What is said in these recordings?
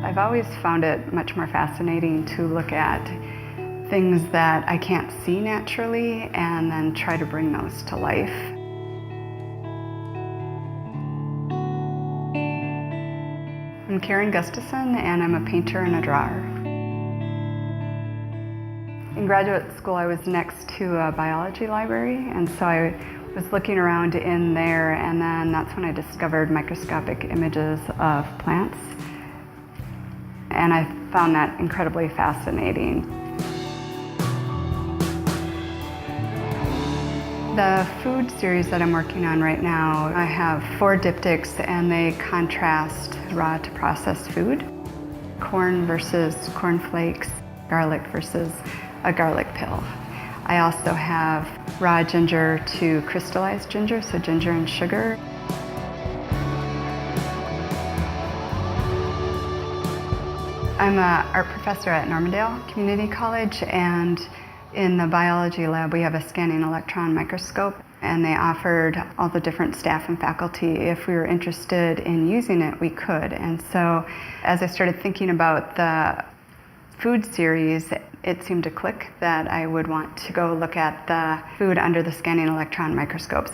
I've always found it much more fascinating to look at things that I can't see naturally and then try to bring those to life. I'm Karen Gustafson, and I'm a painter and a drawer. In graduate school, I was next to a biology library, and so I was looking around in there, and then that's when I discovered microscopic images of plants. And I found that incredibly fascinating. The food series that I'm working on right now, I have 4 diptychs, and they contrast raw to processed food. Corn versus cornflakes, garlic versus a garlic pill. I also have raw ginger to crystallized ginger, so ginger and sugar. I'm an art professor at Normandale Community College, and in the biology lab we have a scanning electron microscope, and they offered all the different staff and faculty, if we were interested in using it, we could. And so as I started thinking about the food series, it seemed to click that I would want to go look at the food under the scanning electron microscopes.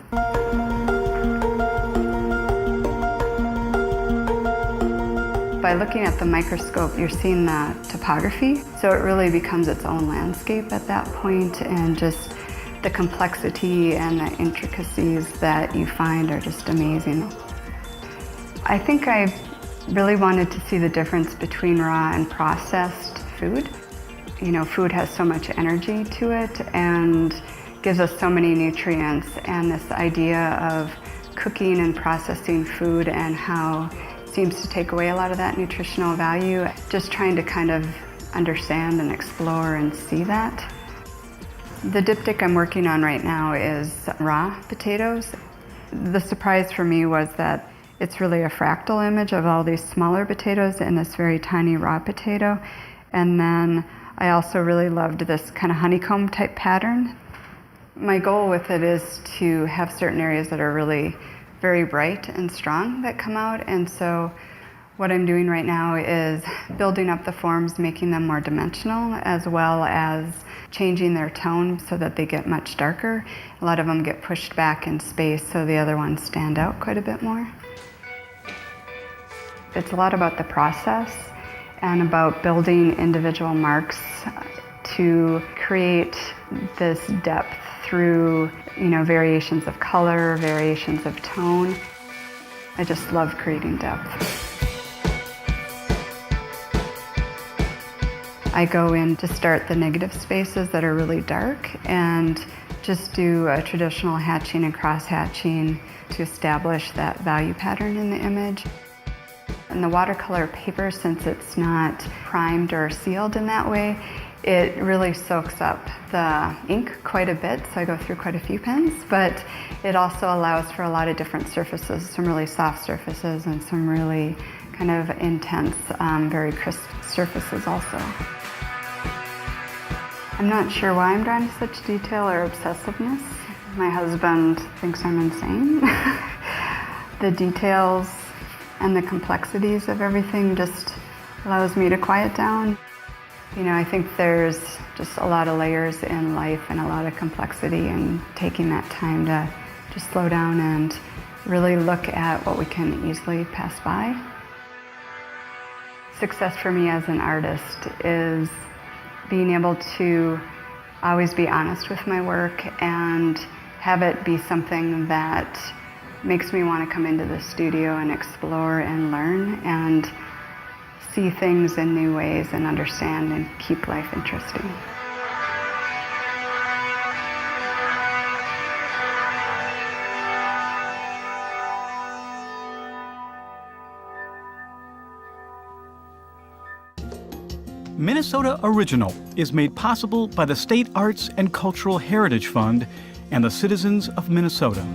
By looking at the microscope, you're seeing the topography, so it really becomes its own landscape at that point, and just the complexity and the intricacies that you find are just amazing. I think I really wanted to see the difference between raw and processed food. You know, food has so much energy to it and gives us so many nutrients, and this idea of cooking and processing food and how seems to take away a lot of that nutritional value. Just trying to kind of understand and explore and see that. The diptych I'm working on right now is raw potatoes. The surprise for me was that it's really a fractal image of all these smaller potatoes in this very tiny raw potato. And then I also really loved this kind of honeycomb type pattern. My goal with it is to have certain areas that are really very bright and strong that come out, and so what I'm doing right now is building up the forms, making them more dimensional, as well as changing their tone so that they get much darker. A lot of them get pushed back in space, so the other ones stand out quite a bit more. It's a lot about the process and about building individual marks to create this depth through, variations of color, variations of tone. I just love creating depth. I go in to start the negative spaces that are really dark and just do a traditional hatching and cross-hatching to establish that value pattern in the image. And the watercolor paper, since it's not primed or sealed in that way, it really soaks up the ink quite a bit, so I go through quite a few pens, but it also allows for a lot of different surfaces, some really soft surfaces and some really kind of intense, very crisp surfaces also. I'm not sure why I'm drawn to such detail or obsessiveness. My husband thinks I'm insane. The details and the complexities of everything just allows me to quiet down. I think there's just a lot of layers in life and a lot of complexity, and taking that time to just slow down and really look at what we can easily pass by. Success for me as an artist is being able to always be honest with my work and have it be something that makes me want to come into the studio and explore and learn and see things in new ways and understand and keep life interesting. Minnesota Original is made possible by the State Arts and Cultural Heritage Fund and the citizens of Minnesota.